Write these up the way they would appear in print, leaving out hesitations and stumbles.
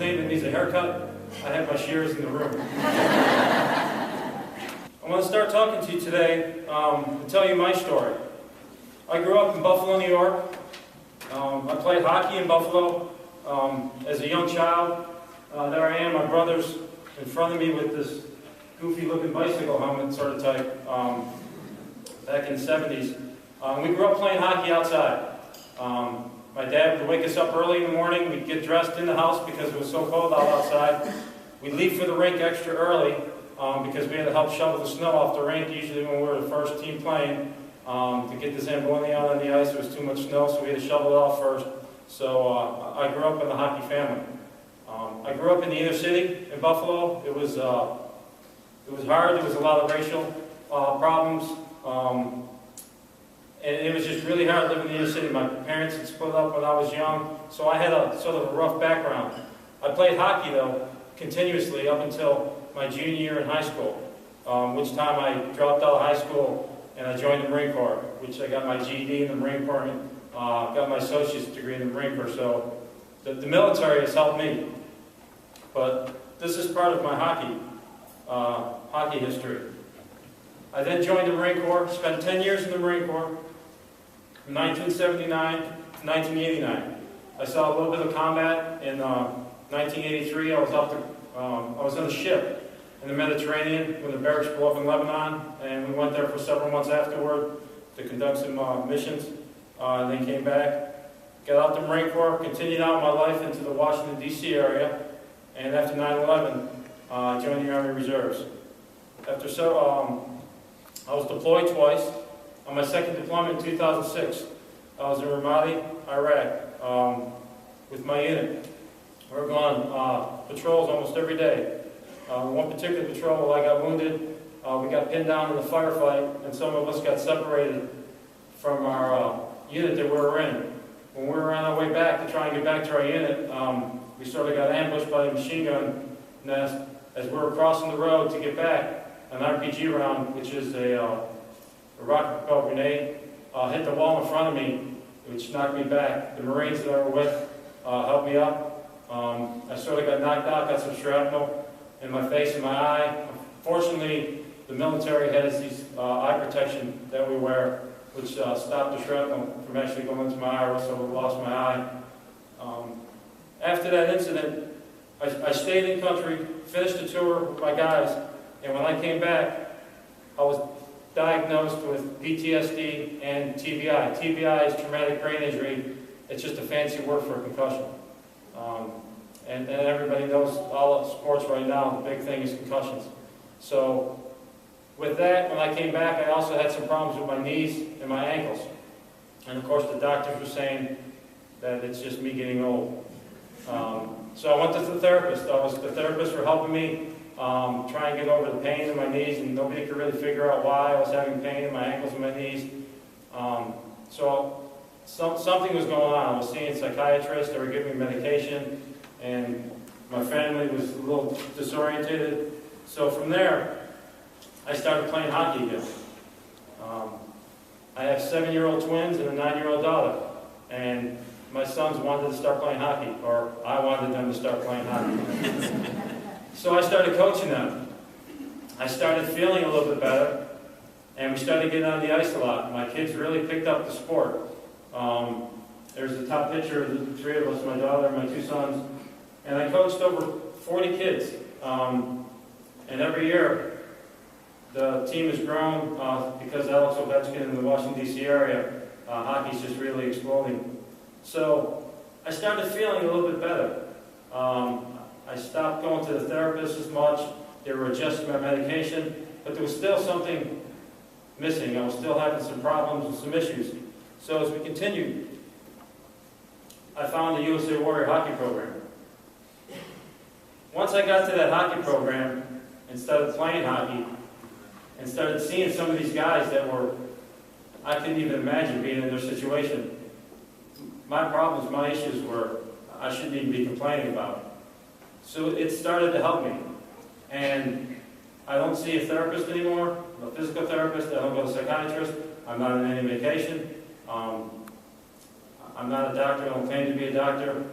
name that needs a haircut, I have my shears in the room. I want to start talking to you today to tell you my story. I grew up in Buffalo, New York. I played hockey in Buffalo as a young child. There I am, my brother's in front of me with this goofy-looking bicycle helmet sort of type back in the 70s. We grew up playing hockey outside. My dad would wake us up early in the morning. We'd get dressed in the house because it was so cold out outside. We'd leave for the rink extra early because we had to help shovel the snow off the rink, usually when we were the first team playing. To get the Zamboni out on the ice, there was too much snow, so we had to shovel it off first. So I grew up in a hockey family. I grew up in the inner city in Buffalo. It was hard. There was a lot of racial problems. And it was just really hard living in the inner city. My parents had split up when I was young, so I had a sort of a rough background. I played hockey, though, continuously up until my junior year in high school, which time I dropped out of high school and I joined the Marine Corps, which I got my GED in the Marine Corps and got my associate's degree in the Marine Corps. So the military has helped me. But this is part of my hockey history. I then joined the Marine Corps, spent 10 years in the Marine Corps, from 1979 to 1989. I saw a little bit of combat in 1983. I was on a ship in the Mediterranean when the barracks blew up in Lebanon, and we went there for several months afterward to conduct some missions. And then came back, got out the Marine Corps, continued out my life into the Washington, D.C. area, and after 9/11, joined the Army Reserves. I was deployed twice. On my second deployment in 2006, I was in Ramadi, Iraq, with my unit. We were going patrols almost every day. One particular patrol, while I got wounded, we got pinned down in a firefight, and some of us got separated from our unit that we were in. When we were on our way back to try and get back to our unit, we sort of got ambushed by a machine gun nest. As we were crossing the road to get back, an RPG round, which is a rocket-propelled grenade, hit the wall in front of me, which knocked me back. The Marines that I were with helped me up. I sort of got knocked out, got some shrapnel in my face and my eye. Fortunately, the military has these eye protection that we wear, which stopped the shrapnel from actually going into my eye, so I lost my eye. After that incident, I stayed in country, finished the tour with my guys, and when I came back, I was diagnosed with PTSD and TBI. TBI is traumatic brain injury. It's just a fancy word for a concussion. And everybody knows all of sports right now, the big thing is concussions. So with that, when I came back, I also had some problems with my knees and my ankles. And of course, the doctors were saying that it's just me getting old. So I went to the therapist. The therapists were helping me try and get over the pain in my knees, and nobody could really figure out why I was having pain in my ankles and my knees. So something was going on. I was seeing psychiatrists. They were giving me medication, and my family was a little disoriented. So from there, I started playing hockey again. I have 7-year-old twins and a 9-year-old daughter, and my sons wanted to start playing hockey, or I wanted them to start playing hockey. So I started coaching them. I started feeling a little bit better, and we started getting on the ice a lot. My kids really picked up the sport. There's the top picture of the three of us, my daughter and my two sons, and I coached over 40 kids. And every year, the team has grown because Alex Ovechkin in the Washington, D.C. area, hockey's just really exploding. So I started feeling a little bit better. I stopped going to the therapist as much. They were adjusting my medication, but there was still something missing. I was still having some problems and some issues. So as we continued, I found the USA Warrior hockey program. Once I got to that hockey program and started playing hockey and started seeing some of these guys that I couldn't even imagine being in their situation. My problems, my issues were I shouldn't even be complaining about. So it started to help me. And I don't see a therapist anymore, a physical therapist. I don't go to a psychiatrist. I'm not on any medication. I'm not a doctor. I don't claim to be a doctor.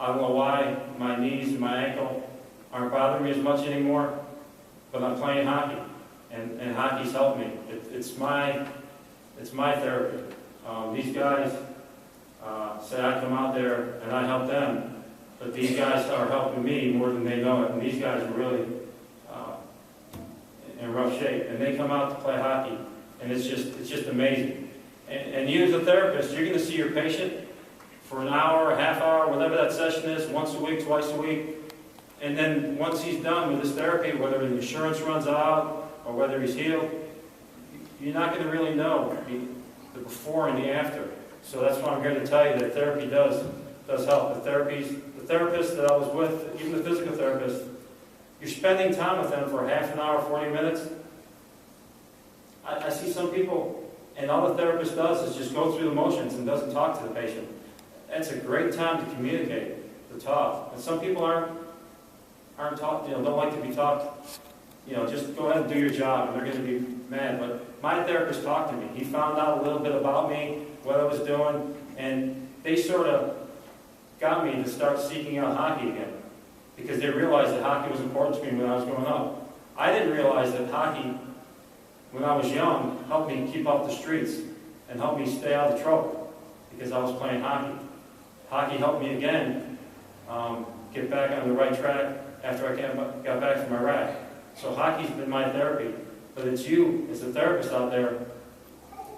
I don't know why my knees and my ankle aren't bothering me as much anymore, but I'm playing hockey, and hockey's helped me. It's my therapy. These guys say I come out there and I help them, but these guys are helping me more than they know it, and these guys are really in rough shape, and they come out to play hockey, and it's just amazing. And you as a therapist, you're going to see your patient for an hour, a half hour, whatever that session is, once a week, twice a week, and then once he's done with his therapy, whether the insurance runs out or whether he's healed, you're not going to really know the before and the after. So that's why I'm here to tell you that therapy does help. The therapist that I was with, even the physical therapist, you're spending time with them for half an hour, 40 minutes. I see some people, and all the therapist does is just go through the motions and doesn't talk to the patient. That's a great time to communicate, to talk. And some people aren't taught, don't like to be talked. Just go ahead and do your job, and they're going to be mad. But my therapist talked to me. He found out a little bit about me, what I was doing, and they sort of got me to start seeking out hockey again, because they realized that hockey was important to me when I was growing up. I didn't realize that hockey, when I was young, helped me keep off the streets and helped me stay out of trouble, because I was playing hockey. Hockey helped me again get back on the right track after I got back from Iraq. So hockey's been my therapy, but it's you as a therapist out there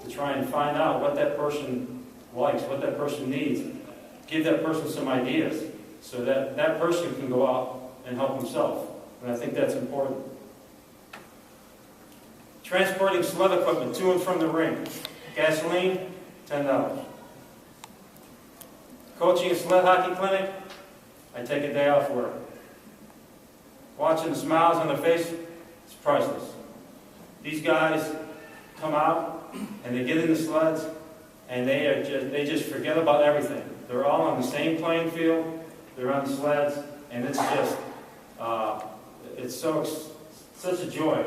to try and find out what that person likes, what that person needs. Give that person some ideas so that that person can go out and help himself. And I think that's important. Transporting sled equipment to and from the rink. Gasoline, $10. Coaching a sled hockey clinic, I take a day off work. Watching the smiles on their face, it's priceless. These guys come out and they get in the sleds and they just forget about everything. They're all on the same playing field. They're on the sleds, and it's just it's such a joy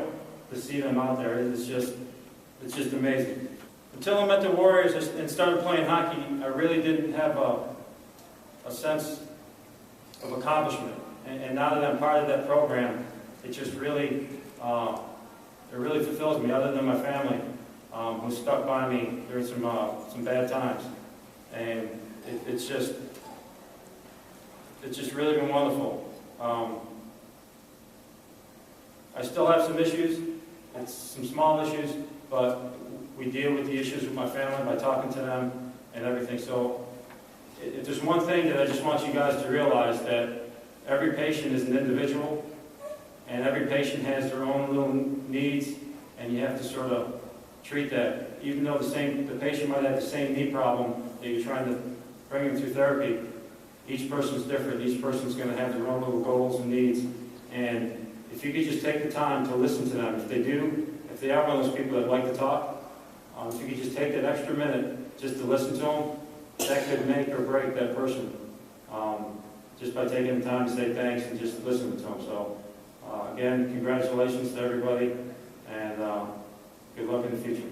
to see them out there. It's just amazing. Until I met the Warriors and started playing hockey, I really didn't have a sense of accomplishment. And now that I'm part of that program, it just really fulfills me. Other than my family, who stuck by me during some bad times, and it's just really been wonderful. I still have some issues. It's some small issues, but we deal with the issues with my family by talking to them and everything. So if there's one thing that I just want you guys to realize, that every patient is an individual, and every patient has their own little needs, and you have to sort of treat that. Even though the patient might have the same knee problem that you're trying to bring them through therapy, each person's different. Each person's going to have their own little goals and needs. And if you could just take the time to listen to them, if they are one of those people that like to talk, if you could just take that extra minute just to listen to them, that could make or break that person. Just by taking the time to say thanks and just listening to them. So, again, congratulations to everybody, and good luck in the future.